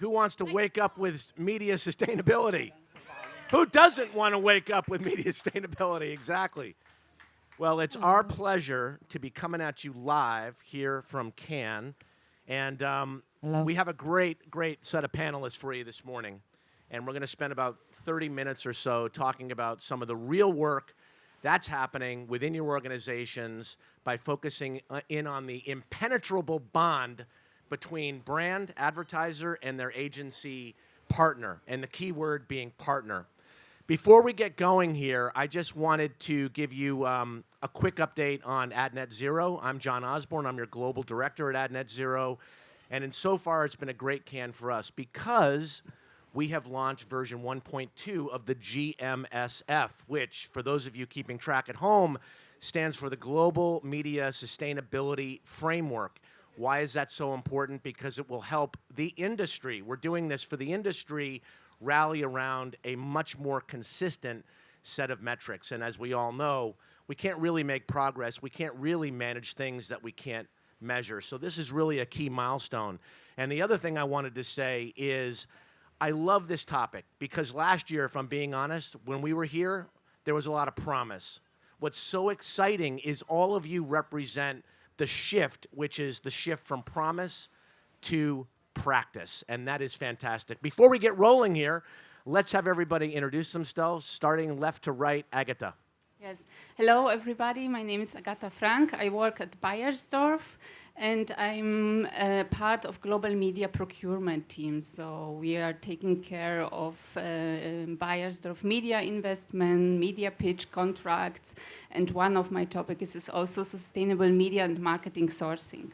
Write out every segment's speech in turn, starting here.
Who wants to wake up with media sustainability? Who doesn't want to wake up with media sustainability? Exactly. Well, it's our pleasure to be coming at you live here from Cannes. And we have a great set of panelists for you this morning. And we're going to spend about 30 minutes or so talking about some of the real work that's happening within your organizations by focusing in on the impenetrable bond between brand, advertiser, and their agency partner, and the key word being partner. Before we get going here, I just wanted to give you a quick update on AdNet Zero. I'm John Osborn. I'm your global director at AdNet Zero. And so far, it's been a great Cannes for us because we have launched version 1.2 of the GMSF, which, for those of you keeping track at home, stands for the Global Media Sustainability Framework. Why is that so important? Because it will help the industry. We're doing this for the industry, rally around a much more consistent set of metrics. And as we all know, we can't really make progress. We can't really manage things that we can't measure. So this is really a key milestone. And the other thing I wanted to say is I love this topic because last year, if I'm being honest, when we were here, there was a lot of promise. What's so exciting is all of you represent the shift, which is the shift from promise to practice, and that is fantastic. Before we get rolling here, let's have everybody introduce themselves, starting left to right. Agata. Yes. Hello, everybody. My name is Agata Frank. I work at Beiersdorf, and I'm part of global media procurement team. So we are taking care of Beiersdorf media investment, media pitch contracts, and one of my topics is also sustainable media and marketing sourcing.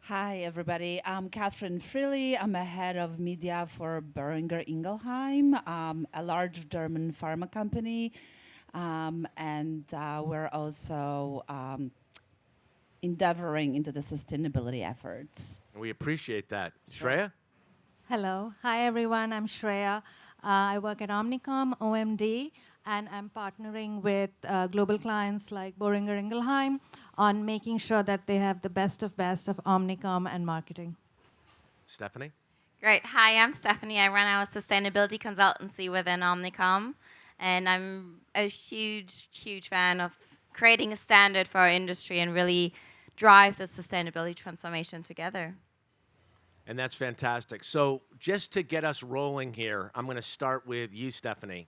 Hi, everybody. I'm Katherine Freeley. I'm a head of media for Boehringer Ingelheim, a large German pharma company. And we're also endeavoring into the sustainability efforts. We appreciate that. Shreya? Hello. Hi, everyone. I'm Shreya. I work at Omnicom, OMD, and I'm partnering with global clients like Boehringer Ingelheim on making sure that they have the best of Omnicom and marketing. Stephanie? Great. Hi, I'm Stephanie. I run our sustainability consultancy within Omnicom, and I'm a huge fan of creating a standard for our industry and really drive the sustainability transformation together. And that's fantastic. So just to get us rolling here, I'm going to start with you, Stephanie.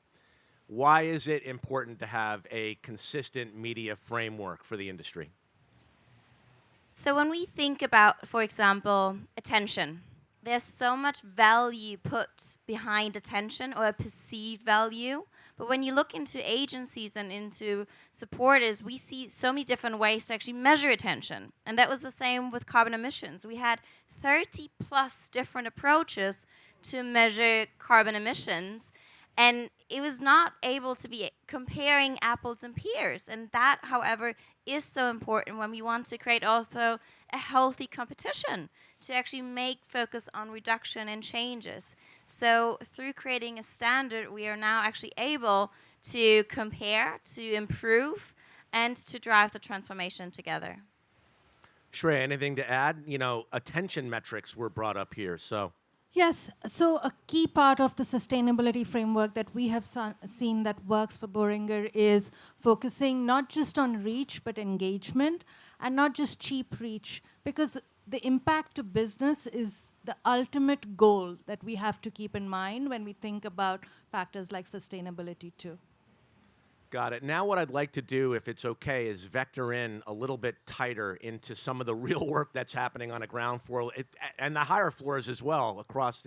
Why is it important to have a consistent media framework for the industry? So when we think about, for example, attention, there's so much value put behind attention or a perceived value. But when you look into agencies and into supporters, we see so many different ways to actually measure attention. And that was the same with carbon emissions. We had 30 plus different approaches to measure carbon emissions. And it was not able to be comparing apples and pears. And that, however, is so important when we want to create also a healthy competition to actually make focus on reduction and changes. So through creating a standard, we are now actually able to compare, to improve, and to drive the transformation together. Shreya, anything to add? You know, attention metrics were brought up here, so. Yes, so a key part of the sustainability framework that we have seen that works for Boehringer is focusing not just on reach, but engagement, and not just cheap reach, because the impact to business is the ultimate goal that we have to keep in mind when we think about factors like sustainability too. Got it. Now what I'd like to do, if it's okay, is vector in a little bit tighter into some of the real work that's happening on a ground floor and the higher floors as well across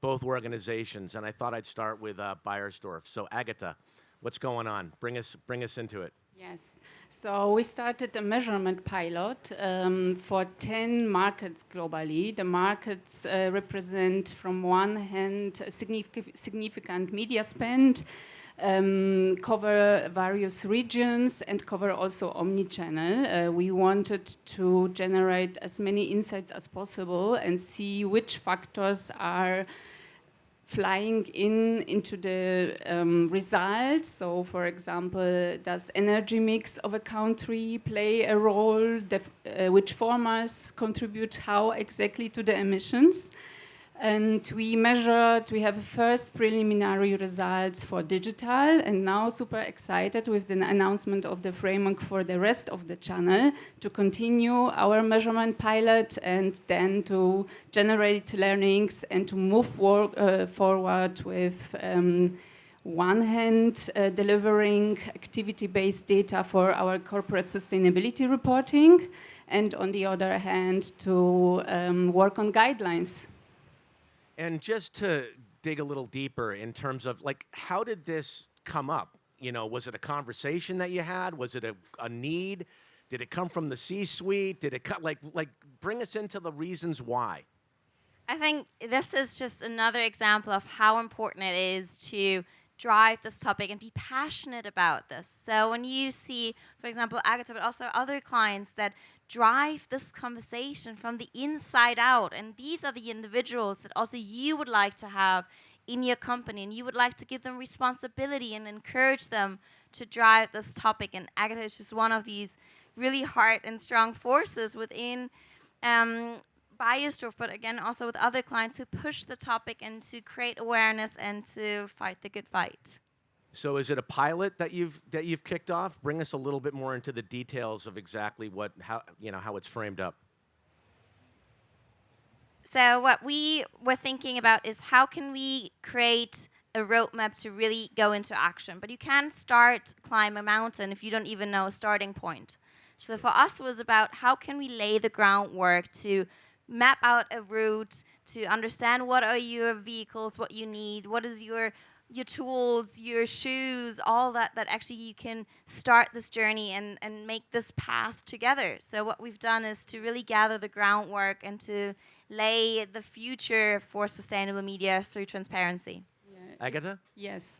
both organizations. And I thought I'd start with Beiersdorf. So Agata, what's going on? Bring us into it. Yes. So we started a measurement pilot for 10 markets globally. The markets represent, from one hand, significant media spend, cover various regions, and cover also omnichannel. We wanted to generate as many insights as possible and see which factors are flying into the results. So, for example, does energy mix of a country play a role? Which formats contribute how exactly to the emissions? And we measured, we have first preliminary results for digital, and now super excited with the announcement of the framework for the rest of the channel to continue our measurement pilot and then to generate learnings and to move forward with one hand delivering activity-based data for our corporate sustainability reporting, and on the other hand to work on guidelines. And just to dig a little deeper in terms of, like, how did this come up? You know, was it a conversation that you had? Was it a need? Did it come from the C-suite? Did it come, like, bring us into the reasons why? I think this is just another example of how important it is to drive this topic and be passionate about this. So when you see, for example, Agata, but also other clients that drive this conversation from the inside out, and these are the individuals that also you would like to have in your company, and you would like to give them responsibility and encourage them to drive this topic. And Agata is just one of these really hard and strong forces within Beiersdorf, but again also with other clients who push the topic and to create awareness and to fight the good fight. So is it a pilot that you've kicked off? Bring us a little bit more into the details of exactly how it's framed up. So what we were thinking about is how can we create a roadmap to really go into action? But you can't climb a mountain if you don't even know a starting point. So for us it was about how can we lay the groundwork to map out a route, to understand what are your vehicles, what you need, what is your tools, your shoes, all that actually you can start this journey and make this path together. So what we've done is to really gather the groundwork and to lay the future for sustainable media through transparency. Yeah. Agata? Yes.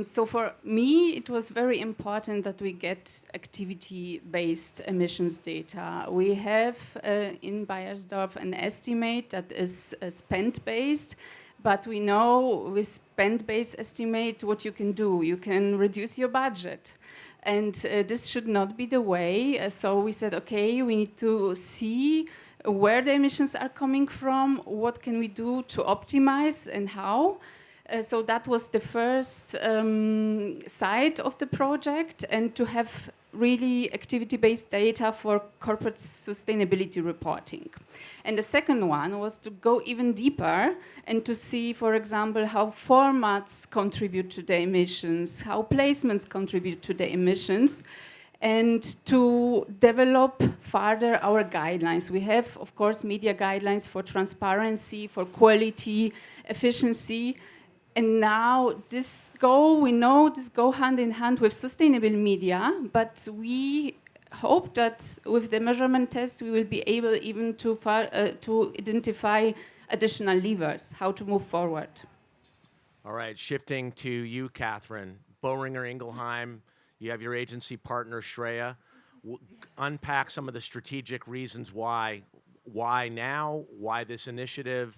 So for me, it was very important that we get activity-based emissions data. We have in Beiersdorf an estimate that is spend-based, but we know with spend-based estimate what you can do. You can reduce your budget. And this should not be the way. So we said, okay, we need to see where the emissions are coming from, what can we do to optimize and how. So that was the first side of the project, and to have really activity-based data for corporate sustainability reporting. And the second one was to go even deeper and to see, for example, how formats contribute to the emissions, how placements contribute to the emissions, and to develop further our guidelines. We have, of course, media guidelines for transparency, for quality, efficiency. And now we know this go hand in hand with sustainable media, but we hope that with the measurement test we will be able even to identify additional levers, how to move forward. All right, shifting to you, Katherine. Boehringer Ingelheim, you have your agency partner, Shreya. Unpack some of the strategic reasons why. Why now? Why this initiative?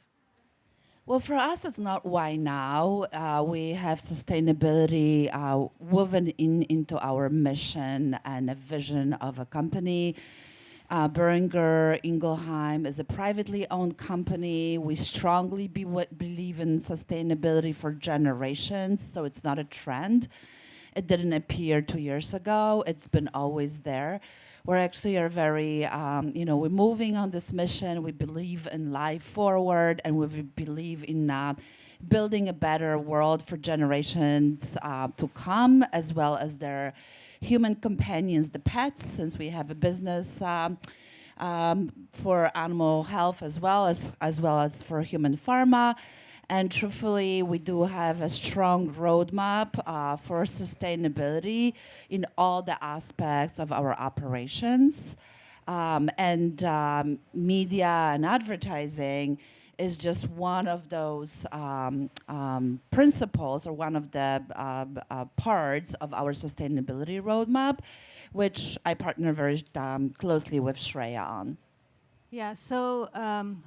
Well, for us, it's not why now. We have sustainability woven into our mission and a vision of a company. Boehringer Ingelheim is a privately owned company. We strongly believe in sustainability for generations, so it's not a trend. It didn't appear 2 years ago. It's been always there. We're actually are very, we're moving on this mission. We believe in life forward, and we believe in building a better world for generations to come, as well as their human companions, the pets, since we have a business for animal health as well as for human pharma. And truthfully, we do have a strong roadmap for sustainability in all the aspects of our operations. Media and advertising is just one of those principles, or one of the parts of our sustainability roadmap, which I partner very closely with Shreya on. Yeah, so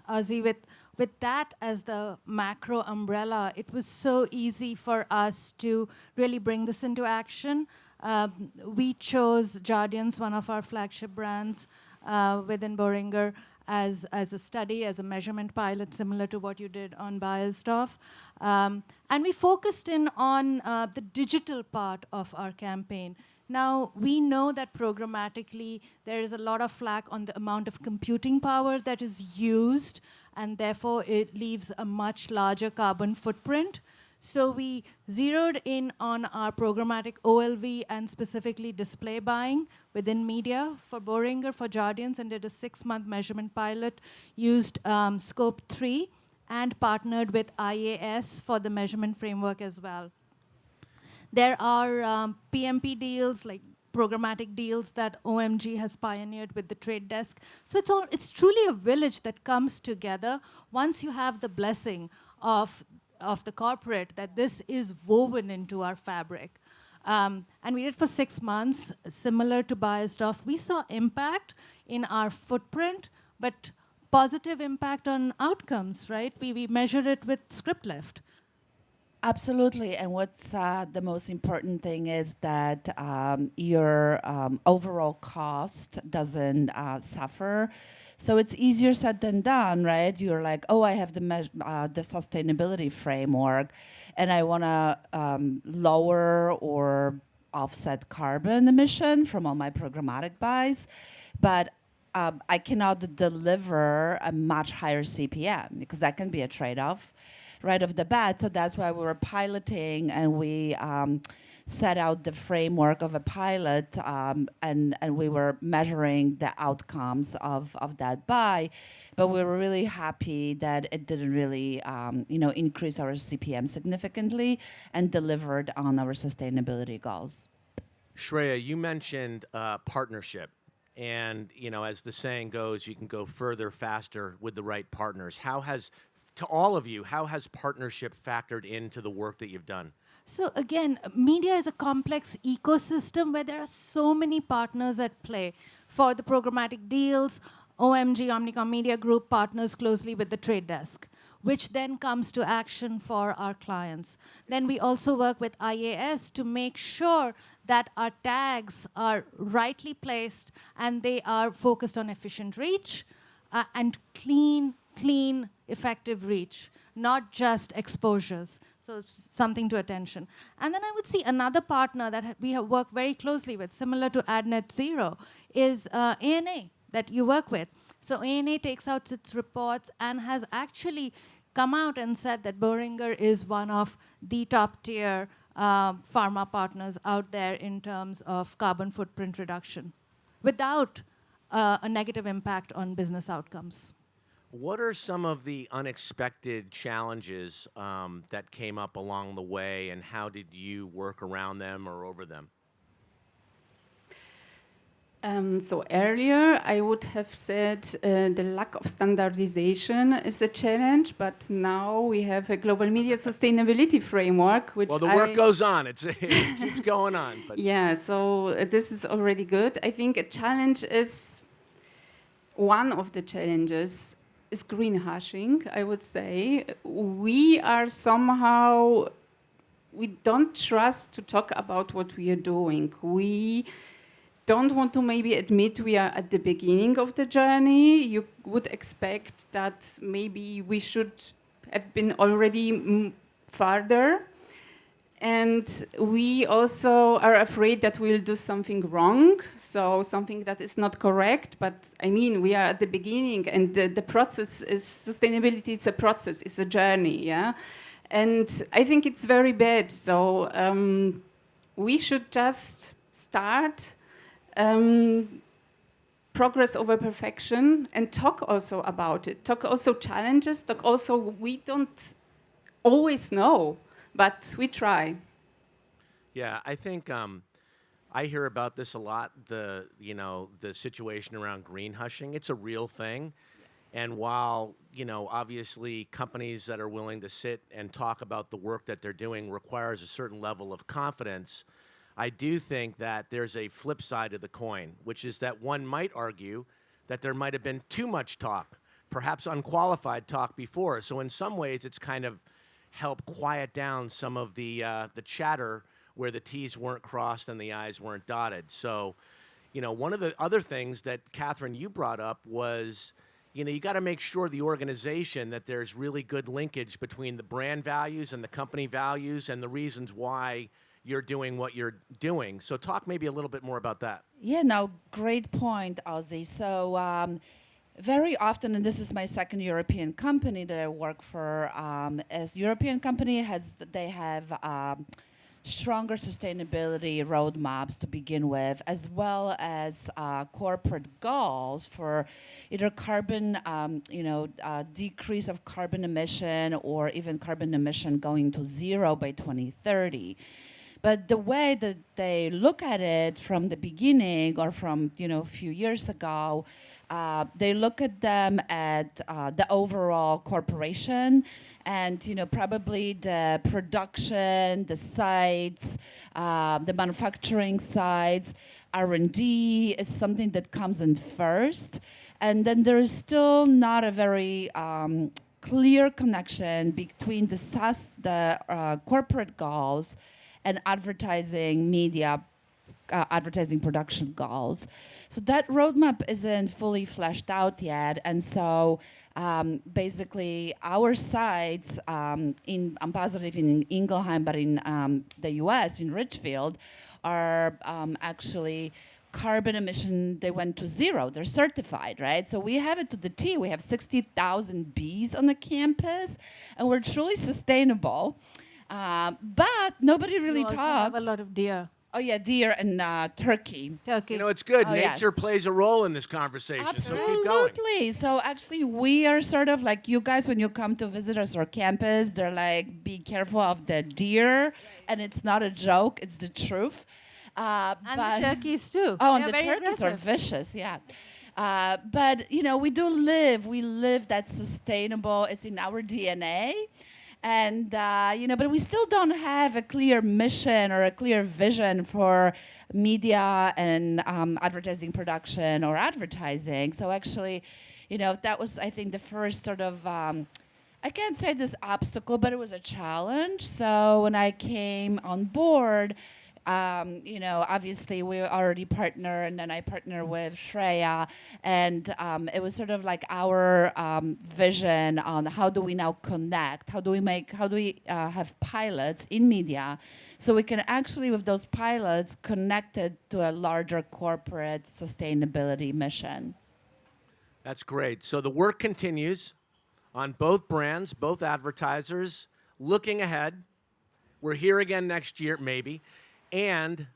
Ozzy, with that as the macro umbrella, it was so easy for us to really bring this into action. We chose Jardiance, one of our flagship brands within Boehringer, as a study, as a measurement pilot, similar to what you did on Beiersdorf. And we focused in on the digital part of our campaign. Now, we know that programmatically there is a lot of flack on the amount of computing power that is used, and therefore it leaves a much larger carbon footprint. So we zeroed in on our programmatic OLV and specifically display buying within media for Boehringer, for Jardiance, and did a 6-month measurement pilot, used Scope 3, and partnered with IAS for the measurement framework as well. There are PMP deals, like programmatic deals, that OMG has pioneered with the trade desk. So it's truly a village that comes together once you have the blessing of the corporate that this is woven into our fabric. And we did for 6 months, similar to Beiersdorf. We saw impact in our footprint, but positive impact on outcomes, right? We measured it with script lift. Absolutely, and what's the most important thing is that your overall cost doesn't suffer. So it's easier said than done, right? You're like, oh, I have the sustainability framework, and I want to lower or offset carbon emission from all my programmatic buys, but I cannot deliver a much higher CPM because that can be a trade-off right off the bat. So that's why we were piloting, and we set out the framework of a pilot, and we were measuring the outcomes of that buy. But we were really happy that it didn't really increase our CPM significantly and delivered on our sustainability goals. Shreya, you mentioned partnership. And, as the saying goes, you can go further, faster with the right partners. To all of you, how has partnership factored into the work that you've done? So again, media is a complex ecosystem where there are so many partners at play. For the programmatic deals, OMG, Omnicom Media Group, partners closely with the trade desk, which then comes to action for our clients. Then we also work with IAS to make sure that our tags are rightly placed and they are focused on efficient reach and clean, effective reach, not just exposures. So something to attention. And then I would see another partner that we have worked very closely with, similar to AdNet Zero, is ANA that you work with. So ANA takes out its reports and has actually come out and said that Boehringer is one of the top tier pharma partners out there in terms of carbon footprint reduction without a negative impact on business outcomes. What are some of the unexpected challenges that came up along the way, and how did you work around them or over them? So earlier, I would have said the lack of standardization is a challenge, but now we have a global media sustainability framework, which well, the work goes on. It keeps going on. But yeah, so this is already good. I think a challenge is, one of the challenges is greenwashing, I would say. We don't trust to talk about what we are doing. We don't want to maybe admit we are at the beginning of the journey. You would expect that maybe we should have been already further. And we also are afraid that we'll do something wrong, so something that is not correct. But I mean, we are at the beginning, and the process is, sustainability is a process, it's a journey, yeah? And I think it's very bad. So we should just start progress over perfection and talk also about it. Talk also challenges, talk also, we don't always know, but we try. yeah, I think I hear about this a lot. The situation around greenwashing. It's a real thing, and while obviously companies that are willing to sit and talk about the work that they're doing requires a certain level of confidence, I do think that there's a flip side of the coin, which is that one might argue that there might have been too much talk, perhaps unqualified talk before. So in some ways, it's kind of helped quiet down some of the chatter where the T's weren't crossed and the I's weren't dotted. So, one of the other things that, Katherine, you brought up was, you got to make sure the organization that there's really good linkage between the brand values and the company values and the reasons why you're doing what you're doing. So talk maybe a little bit more about that. Yeah, no, great point, Ozzy. So very often, and this is my second European company that I work for, as European company they have stronger sustainability roadmaps to begin with, as well as corporate goals for either carbon, decrease of carbon emission or even carbon emission going to zero by 2030. But the way that they look at it from the beginning or from a few years ago, they look at them at the overall corporation and probably the production, the sites, the manufacturing sites, R&D is something that comes in first. And then there is still not a very clear connection between the corporate goals and advertising media, advertising production goals. So that roadmap isn't fully fleshed out yet. And so basically our sites, I'm positive in Ingelheim, but in the US, in Ridgefield, are actually carbon emission, they went to zero. They're certified, right? So we have it to the T. We have 60,000 bees on the campus, and we're truly sustainable. But nobody really You also talks. have a lot of deer. Oh yeah, deer and turkey. Turkey. It's good. Oh, Nature yes. plays a role in this conversation, so keep going. Absolutely. So actually, we are sort of like you guys when you come to visit us or campus. They're like, be careful of the deer, and it's not a joke; it's the truth. And but the turkeys too. Oh, and They're the very turkeys are aggressive. vicious, yeah. But we live that sustainable. It's in our DNA. And, but we still don't have a clear mission or a clear vision for media and advertising production or advertising. So actually, that was, I think, the first sort of, I can't say this obstacle, but it was a challenge. So when I came on board, obviously we already partner, and then I partner with Shreya, and it was sort of like our vision on how do we now connect, how do we have pilots in media, so we can actually with those pilots connect it to a larger corporate sustainability mission. That's great. So the work continues on both brands, both advertisers, looking ahead. We're here again next year, maybe. And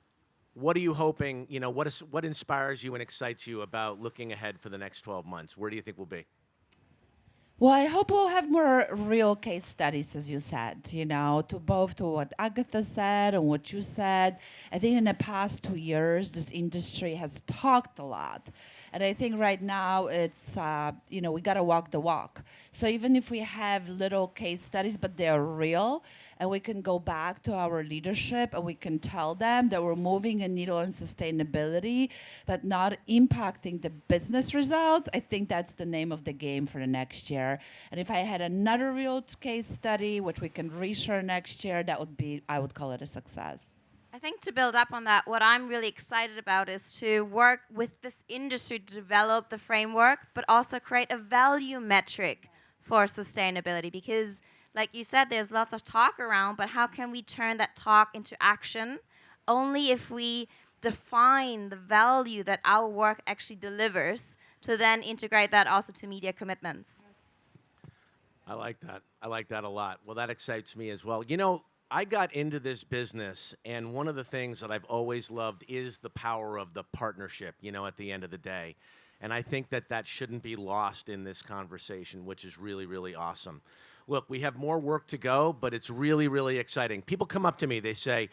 what are you hoping, what inspires you and excites you about looking ahead for the next 12 months? Where do you think we'll be? Well, I hope we'll have more real case studies, as you said, to what Agata said and what you said. I think in the past 2 years, this industry has talked a lot. And I think right now it's, we got to walk the walk. So even if we have little case studies, but they're real, and we can go back to our leadership and we can tell them that we're moving a needle on sustainability, but not impacting the business results, I think that's the name of the game for the next year. And if I had another real case study, which we can reshare next year, I would call it a success. I think to build up on that, what I'm really excited about is to work with this industry to develop the framework, but also create a value metric for sustainability. Because, like you said, there's lots of talk around, but how can we turn that talk into action? Only if we define the value that our work actually delivers to then integrate that also to media commitments. I like that. I like that a lot. Well, that excites me as well. I got into this business, and one of the things that I've always loved is the power of the partnership, at the end of the day. And I think that shouldn't be lost in this conversation, which is really, really awesome. Look, we have more work to go, but it's really, really exciting. People come up to me, they say,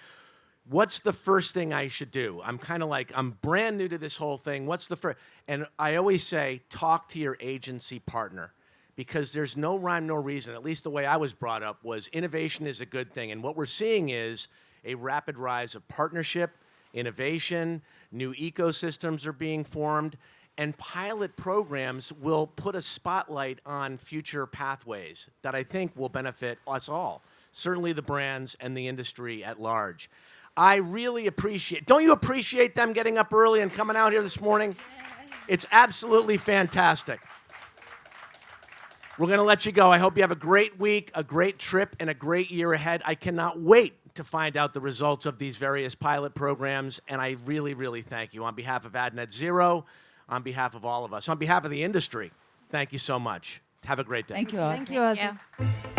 what's the first thing I should do? I'm kind of like, I'm brand new to this whole thing. What's the first? And I always say, talk to your agency partner. Because there's no rhyme, no reason, at least the way I was brought up, was innovation is a good thing. And what we're seeing is a rapid rise of partnership, innovation, new ecosystems are being formed, and pilot programs will put a spotlight on future pathways that I think will benefit us all, certainly the brands and the industry at large. I really don't you appreciate them getting up early and coming out here this morning? It's absolutely fantastic. We're going to let you go. I hope you have a great week, a great trip, and a great year ahead. I cannot wait to find out the results of these various pilot programs, and I really, really thank you. On behalf of AdNet Zero, on behalf of all of us, on behalf of the industry, thank you so much. Have a great day. Thank you. Thank you, Ozzy. Yeah.